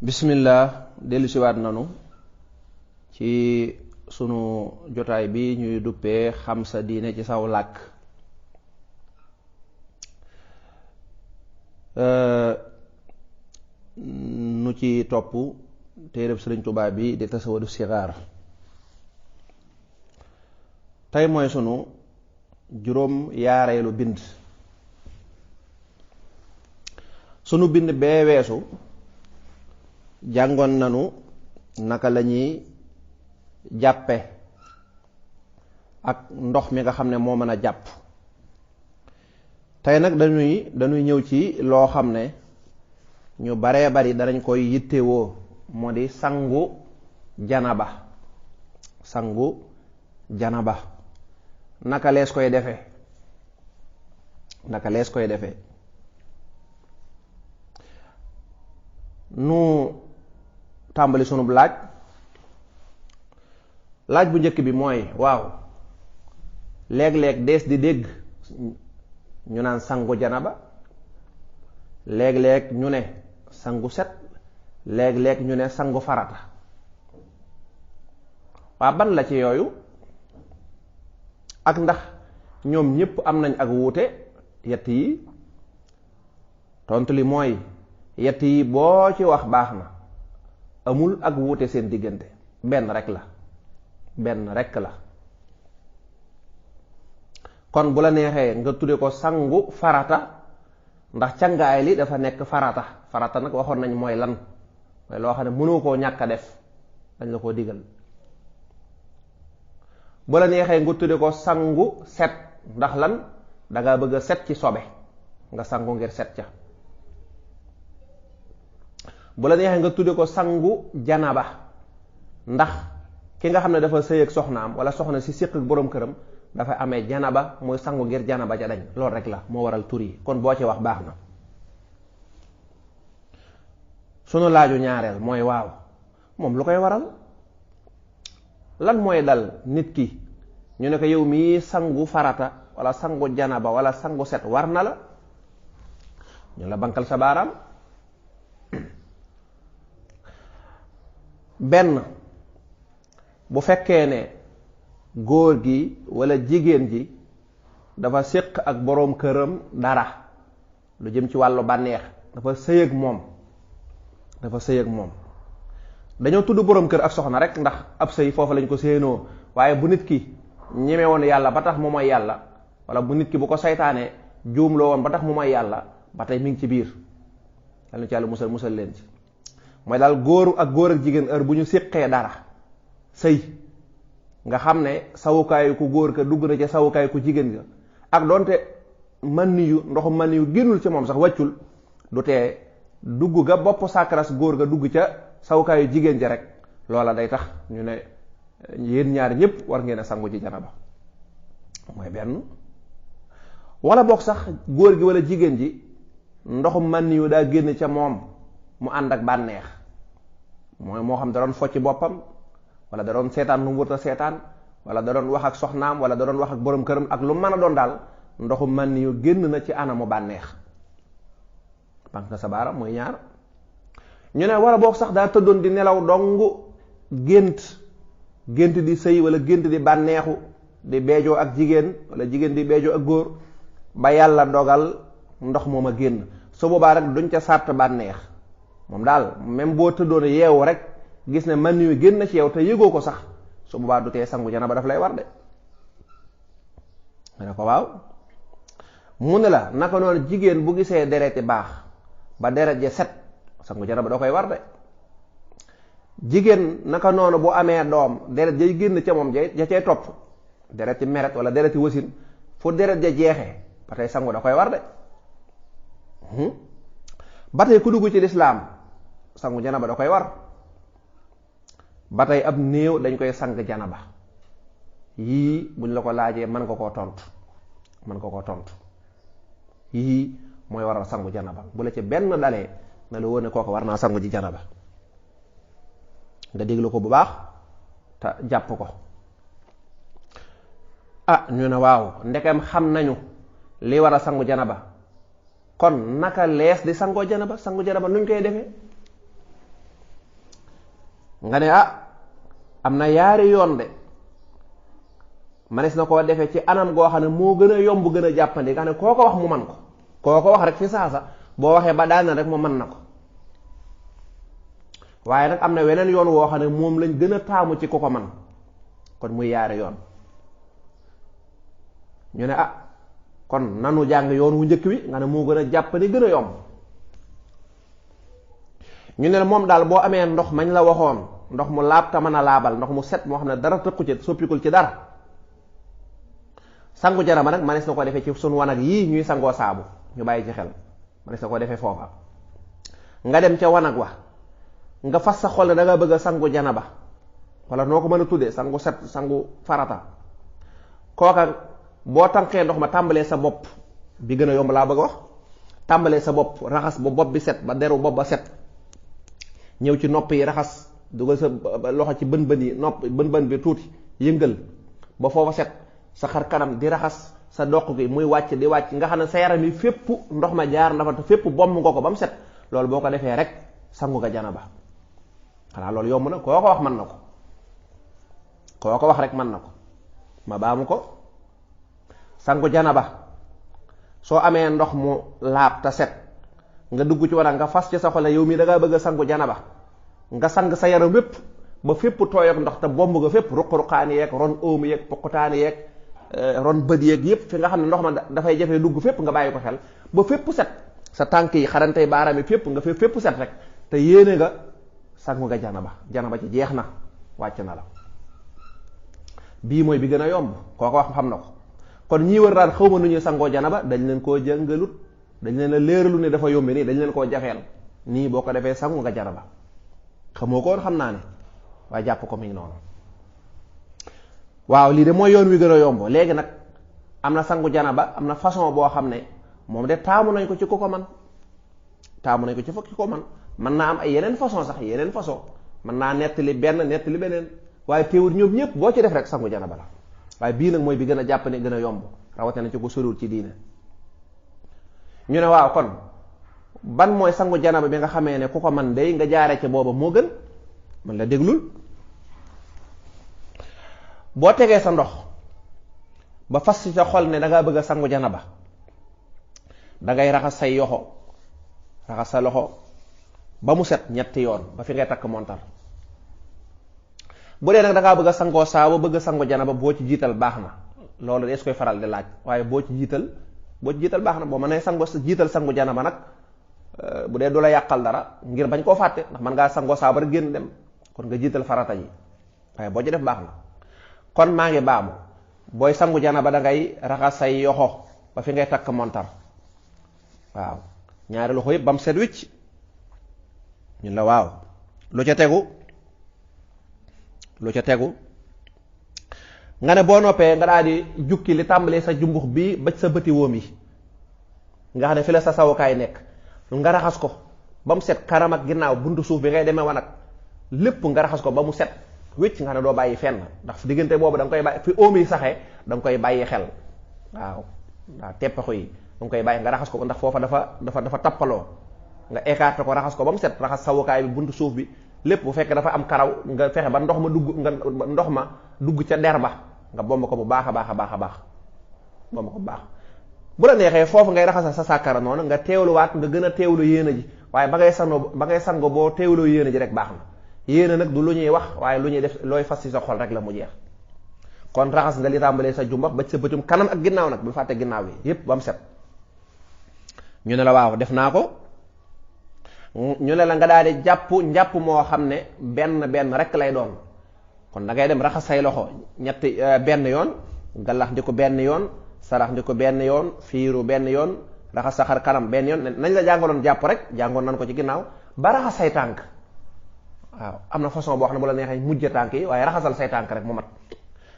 bismillah dellusiwaat nanu ci sunu jotaay bi ñuy duppee xam sa diine ci saw làkk. nu ci topp téereb Sëriñ Tuubaa bi di tasawadu sixaar. tey mooy sunu juróom yaareelu bind. sunu bind bee weesu jàngoon nanu naka lañuy jàppe ak ndox mi nga xam ne moo mën a jàpp. tey nag dañuy ñëw ci loo xam ne ñu baree bari danañ koy yittewoo, moo di sangu janaba. sangu janaba naka lees koy defee nu tàmbali sunub laaj bu njëkk bi mooy waaw léeg-léeg dees di dégg ñu naan sangu janaba, léeg-léeg ñu ne sangu set, léeg-léeg ñu ne sangu farata. waa ban la ci yooyu? ak ndax ñoom ñépp am nañ ak wuute yett yi? tontu li mooy yett yi boo ci wax baax na, amul ak wuute seen diggante, benn rekk la. kon bu la neexee nga tudde ko sangu farata, ndax cangaay li dafa nekk farata nag waxoon nañ mooy lan, mooy loo xam ne mënoo koo ñàkk a def, dañ la koo digal. bu la neexee nga tudde ko sangu set, ndax lan, dangaa bëgg a set ci sobe, nga sangu ngir set ca. bu la neexee nga tudde ko sangu janaba, ndax ki nga xam ne dafa sëy ak soxnaam wala soxna si séq ak boroom këram dafa amee janaba, muy sangu ngir janaba ja dañ. loolu rek la moo waral tur yi, kon boo ci wax baax na. sunu laaju ñaareel mooy waaw moom lu koy waral? lan mooy dal nit ki ñu ne ko yow mii sangu farata wala sangu janaba wala sangu set war na la, ñu la bankal sa baaraam. benn, bu fekkee ne góor gi wala jigéen ji dafa séq ak boroom këram dara lu jëm ci wàllu bànneex, dafa sëy ak moom dañoo tudd boroom kër ak soxna rek ndax ab sëy foofu lañ ko séenoo, waaye bu nit ki ñeme woon yàlla ba tax mu mooy yàlla, wala bu nit ki bu ko saytaanee juumloo woon ba tax mu mooy yàlla, ba tey mi ngi ci biir. yal na ci yàlla musal leen ci. mooy daal góor ak jigéen heure bu ñu séqee dara sëy, nga xam ne sawukaayu ku góor ka dugg na ca sawukaayu ku jigéen ga, ak doonte ndoxum man yu génnul ci moom sax wàccul, du tee dugg ga bopp sàkkaras góor ga dugg ca sawukaayu jigéen ja rek, loola day tax ñu ne yéen ñaar ñépp war ngeen a sangu ci janaba. mooy benn. wala boog sax góor gi wala jigéen ji ndoxum man yu daa génn ca moom mu ànd ak bànneex, mooy moo xam da doon focc boppam, wala da doon seetaan lu mu wërta seetaan, wala da doon wax ak soxnaam, wala da doon wax ak borom këram, ak lu mën a doon daal ndoxum man yu génn na ci anamu bànneex. bank na sa baaraam mooy ñaar. ñu ne wala boog sax daa tëddoon di nelaw dong gént di sëy wala gént di bànneexu, di beejoo ak jigéen wala jigéen di beejoo ak góor, ba yàlla dogal ndox moom a génn. su boobaa rek duñ ca sàrt bànneex, moom daal même boo tëddoon yeewu rek gis ne man yu génn ci yow te yëgoo ko sax, su boobaa du tee sangu janaba daf lay war de. nga ne ko waaw. mu ne la naka noonu jigéen bu gisee dereti baax ba deret ja set, sangu janaba da koy war de. jigéen naka noonu bu amee doom deret jay génn ca moom ja cay topp, dereti meret wala dereti wasin, fu deret ja jeexee ba tey sangu da koy war de. ba tey ku dugg ci lislaam sangu janaba da koy war. ba tey ab néew dañ koy sang janaba. yii buñ la ko laajee mën nga koo tontu. yii mooy waral sangu janaba. bu la ci benn dalee na la wóor ne kooku war naa sangu ji janaba. nga déglu ko bu baax te jàpp ko. ñu ne waaw ndekam xam nañu li war a sangu janaba, kon naka lees di sangoo janaba nuñ koy defee? nga ne am na yaari yoon de manes na koo defee ci anam goo xam ne moo gën a yomb gën a jàppandi nga xam ne koo ko wax mu man ko koo ko wax rek fi saasa boo waxee ba daal na rek mu mën na ko waaye nag am na weneen yoon woo xam ne moom lañ gën a taamu ci ku ko man kon muy yaari yoon ñu ne kon nanu jàng yoon wu njëkk wi nga ne moo gën a jàppandi gën a yomb ñu ne moom daal boo amee ndox mañ la waxoon ndox mu laab te mën a laabal ndox mu set moo xam ne dara tëqu ci soppikul ci dara sangu janaba nag manees na ko defee ci sunu wanag yii ñuy sangoo saabu ñu bàyyi ci xel manees na ko defee foofa nga dem ca wanag wa nga fas sa xol ne da nga bëgg a sangu janaba wala noo ko mën a tuddee sangu set sangu farata kooka boo tànkee ndox ma tàmbalee sa bopp bi gën a yomb laa bëgg a wax tàmbalee sa bopp raxas ba bopp bi set ba deru bopp ba set ñëw ci nopp yi raxas dugal sa loxo ci bën bën yi nopp bën bën bi tuuti yëngal ba foofa set sa xar kanam di raxas sa doq gi muy wàcc di wàcc nga xam ne sa yaram yi fépp ndox ma jaar na fa te fépp bomb nga ko ba mu set loolu boo ko defee rek sangu nga janaba xanaa loolu yomb na koo ko wax mën na ko koo ko wax rek mën na ko ma baamu ko sangu janaba soo amee ndox mu laab te set nga dugg ci wanag nga fas ci sa xol yow mii da ngaa bëgg a sangu janaba nga sang sa yaram wépp ba fépp tooy ak ndox te bomb nga fépp ruq-ruqaani yeeg ron óomu yeeg poqutaani yeeg ron bët yeeg yépp fi nga xam ne ndox ma dafay jafee dugg fépp nga bàyyi ko xel ba fépp set sa tànk yi xarantey baaraam yi fépp nga fépp set rek te yéene nga sangu nga janaba ci jeex na wàcc na la bii mooy bi gën a yomb koo ko wax xam na ko kon ñii wër daan xawma nu ñuy sangoo janaba dañ leen koo jàngalut dañ leen a léeralu ne dafa yombe nii dañ leen koo jafeel nii boo ko defee sangu nga janaba xamoo ko woon xam naa ne waaye jàpp ko mi ngi noonu waaw lii de mooy yoon wi gën a yomb léegi nag am na sangu janaba am na façon boo xam ne moom de taamu nañ ko ci ku ko man taamu nañ ko ci fokk ci ko man mën naa am ay yeneen façon sax yeneen façon mën naa nettali beneen waaye teewul ñoom ñëpp boo ci def rek sangu janaba la waaye bii nag mooy bi gën a jàpp ne gën a yomb rawatina ci ko soriwul ci diine ñu ne waaw kon ban mooy sangu janaba bi nga xamee ne ku ko man day nga jaare ca booba moo gën man la déglul boo tegee sa ndox ba fas ci sa xol ne da ngaa bëgg a sangu janaba dangay raxas say yoxo raxas sa loxo ba mu set ñetti yoon ba fi ngay takk montar bu dee nag da ngaa bëgg a sangoo saabu bëgg a sangu janaba boo ci jiital baax na loolu dees koy faral di laaj waaye boo ci jiital baax na boo mënee jiital sangu janaba nag bu dee du la yàqal dara ngir bañ koo fàtte ndax mën ngaa sangoo saabu rek génn dem kon nga jiital farata yi waaye boo ci def baax na kon maa ngi baamu booy sangu janaba da ngay raxas say yoxo ba fi ngay takk montar waaw ñaari loxo yëpp ba mu set wicc ñun la waaw lu ca tegu nga ne boo noppee nga daal di jukki li tàmbalee sa jumbux bi ba sa bëti wóom yi nga xam ne fi la sa sawukaay nekk nga raxas ko ba mu set kanam ak ginnaaw buntu suuf bi ngay demee wanag lépp nga raxas ko ba mu set wécc nga xam ne doo bàyyi fenn ndax diggante boobu da nga koy bàyyi fi óom yi saxee da nga koy bàyyi xel waaw teppaxu yi da nga koy bàyyi nga raxas ko ndax foofa dafa tappaloo nga écarté ko raxas ko ba mu set raxas sawukaay bi buntu suuf bi lépp bu fekkee dafa am karaw nga fexe ba ndox ma dugg ca der ba nga bomb ko bu baax a baax bomb ko bu baax bu la neexee foofu ngay raxasa sa sàkkara noonu nga teewluwaat nga gën a teewlu yéene ji waaye ba ngay sango boo teewloo yéene ji rek baax na yéene nag du lu ñuy wax waaye lu ñuy def looy fas ci sa xol rek la mu jeex kon raxas nga li tàmbalee sa jumbax ba ci sa bëtum kanam ak ginnaaw nag bul fàtte ginnaaw yi yépp ba mu set ñu ne la waaw def naa ko ñu ne la nga daal di njàpp moo xam ne benn rek lay doon kon da ngay dem raxas say loxo ñetti benn yoon gallax ndi ko benn yoon sarax ndi ko benn yoon fiiru benn yoon raxas sa xar kanam benn yoon nañ la jàngaloon jàpp rek jàngoon nan ko ci ginnaaw ba raxas say tànk waaw am na façon boo xam ne bu la neexee mujj tànk yi waaye raxasal say tànk rek mu mat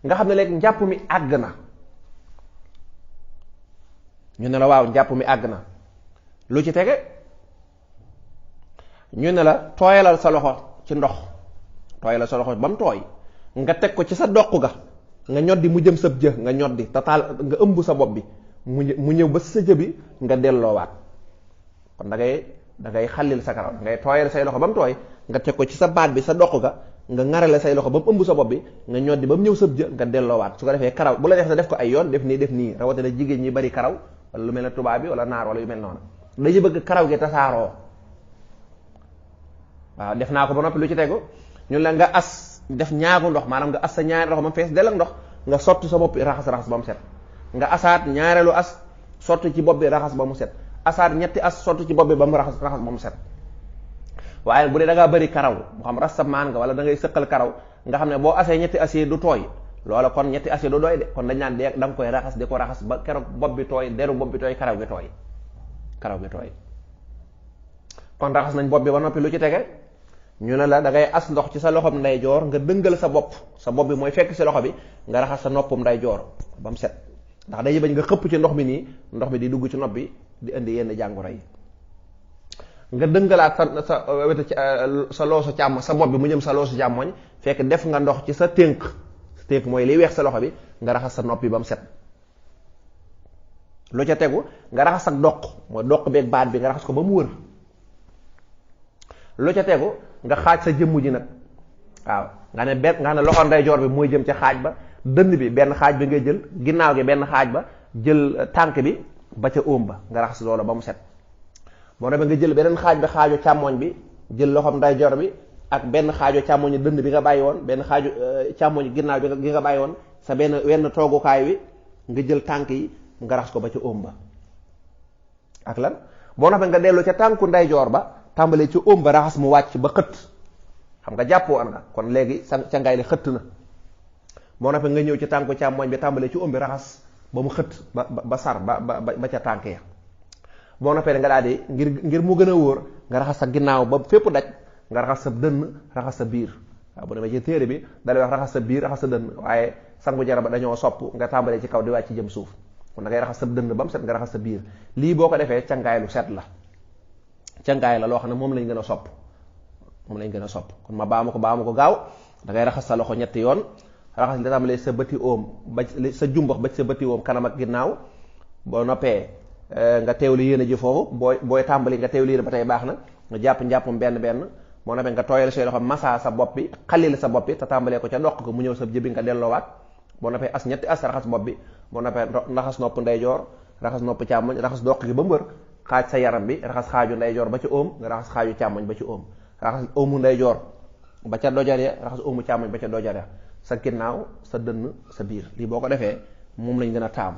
nga xam ne léegi njàpp mi àgg na ñu ne la waaw njàpp mi àgg na lu ci tege ñu ne la tooyalal sa loxo ci ndox tooyalal sa loxo ba mu tooy nga teg ko ci sa doq ga nga ñoddi mu jëm sab jë nga ñoddi taal nga ëmb sa bopp bi mu ñëw ba sa jë bi nga delloowaat kon da ngay xallil sa karaw da ngay tooyal say loxo ba mu tooy nga teg ko ci sa baat bi sa doq ga nga ŋarale say loxo ba mu ëmb sa bopp bi nga ñoddi ba mu ñëw sëb jë nga delloowaat. su ko defee karaw bu la neex sa def ko ay yoon def nii rawatina jigéen ñi bari karaw wala lu mel ne tubaab bi wala naar wala yu mel noonu dañuy bëgg karaw gi tasaaroo. waaw def naa ko ba noppi lu ci tegu ñun la nga as def ñaagu ndox maanaam nga as sa ñaari loxo ba fees del ak ndox nga sotti sa bopp bi raxas ba mu set. nga asaat ñaareelu as sotti ci bopp bi raxas ba mu set asaat ñetti as sotti ci bopp bi ba mu raxas ba mu set. waaye bu dee da ngaa bëri karaw mu xam ras sa maan nga wala da ngay sëqal karaw nga xam ne boo asee ñetti as yi du tooy loola kon ñetti as yi du doy de kon dañ naan da nga koy raxas di ko raxas ba keroog bopp bi tooy deru bopp bi tooy karaw gi tooy. kon raxas nañ bopp bi ba noppi lu ci tege ñu ne la da ngay as ndox ci sa loxob ndeyjoor nga dëngal sa bopp bi mooy fekk si loxo bi nga raxas sa noppum ndeyjoor ba mu set ndax day bañ nga xëpp ci ndox mi nii ndox mi di dugg ci nopp bi di indi yenn jàngoro yi. nga dëngalaat sa wetu sa loosu càmm sa bopp bi mu jëm sa loosu càmmoñ fekk def nga ndox ci sa tënk mooy liy weex sa loxo bi nga raxas sa nopp bi ba mu set. lu ca tegu nga raxas ak doq mooy doq beeg baat bi nga raxas ko ba mu wër. lu ca tegu nga xaaj sa jëmm ji nag waaw nga ne loxo ndeyjoor bi mooy jëm ca xaaj ba dënn bi benn xaaj bi ngay jël ginnaaw gi benn xaaj ba jël tànk bi ba ca óom ba nga raxas loola ba mu set. moo demee nga jël beneen xaaj bi xaaju càmmoñ bi jël loxoom ndeyjoor bi ak benn xaaju càmmoñu dënd bi nga bàyyi woon benn xaaju càmmoñu ginnaaw bi nga bàyyi woon sa wenn toogukaay wi nga jël tànk yi nga raxas ko ba ca óom ba. ak lan boo noppee nga dellu ca tànku ndeyjoor ba tàmbalee ci óom ba raxas mu wàcc ba xëtt xam nga jàppoo an nga kon léegi sa cangaay li xëtt na. boo noppee nga ñëw ci tànku càmmoñ bi tàmbalee ci óom bi raxas ba mu xëtt ba sar ba ca tànk ya. boo noppee nga daal di ngir mu gën a wóor nga raxas sa ginnaaw ba fépp daj nga raxas sa dënn raxas sa biir waaw bu demee ci téere bi dalay wax raxas sa biir raxas sa dënn waaye sangu jaraba dañoo sopp nga tàmbalee ci kaw di wàcc ci jëm suuf kon da ngay raxas sa dënn ba mu set nga raxas sa biir lii boo ko defee cangaay lu set la cangaay la loo xam ne moom lañ gën a sopp kon ma baamu ko gaaw da ngay raxas sa loxo ñetti yoon raxas li tàmbalee sa bëti oom ba sa jumbax ba sa bëti oom kanam ak ginnaaw boo noppee nga teewlu yéene ji foofu booy tàmbali nga teewlu yéene ba tey baax na nga jàpp njàppum benn moo noppee nga tooyal say loxo massa sa bopp bi xalil sa bopp bi te tàmbalee ko ca doq ko mu ñëw sa jëbi nga delloowaat boo noppee ñetti as raxas bopp bi boo noppee raxas nopp ndeyjoor raxas nopp càmmoñ raxas doq gi ba mbër xaaj sa yaram bi raxas xaaju ndeyjoor ba ci óom nga raxas xaaju càmmoñ ba ci óom raxas óomu ndeyjoor ba ca dojar ya raxas óomu càmmoñ ba ca dojar ya sa ginnaaw sa dënn sa biir lii boo ko defee moom lañ gën a taamu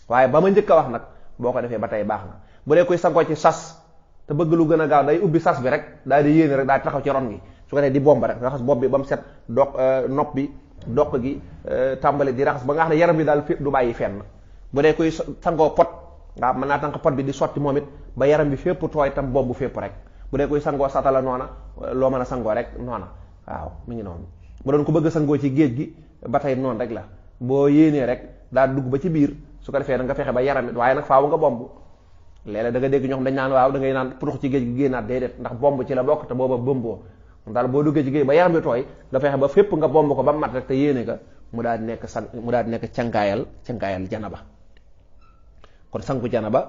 waaye ba ma njëkk a wax nag boo ko defee ba tey baax na bu dee koy sangoo ci sas te bëgg lu gën a gaaw day ubbi sas bi rek daal di yéene rek daal di taxaw ci ron gi su ko defee di bomba rek raxas bopp bi ba mu set nopp bi doq gi tàmbali di raxas ba nga xam ne yaram bi daal fépp du bàyyi fenn. bu dee koy sangoo pot nga mën naa tànk pot bi di sotti moom it ba yaram bi fépp tooy tam boobu fépp rek bu dee koy sangoo satala noona loo mën a sangoo rek noona waaw mu ngi noonu. bu doon ko bëgg sangoo ci géej gi ba tey noonu rek la boo yéenee rek daal dugg ba ci biir su ko defee da nga fexe ba yaram it waaye nag faaw nga bomb léeg-léeg da nga dégg ñoo xam dañ naan waaw da ngay naan purux ci géej gi génnaat déedéet ndax bomb ci la bokk te booba bomboo daal boo duggee ci géej ba yaram bi tooy nga fexe ba fépp nga bomb ko ba mat rek te yéene nga mu daal di nekk cangaayal janaba kon sangu janaba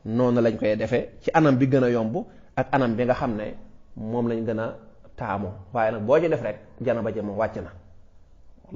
noonu lañ koy defee ci anam bi gën a yomb ak anam bi nga xam ne moom lañ gën a taamu waaye nag boo ci def rek janaba ja moom wàcc na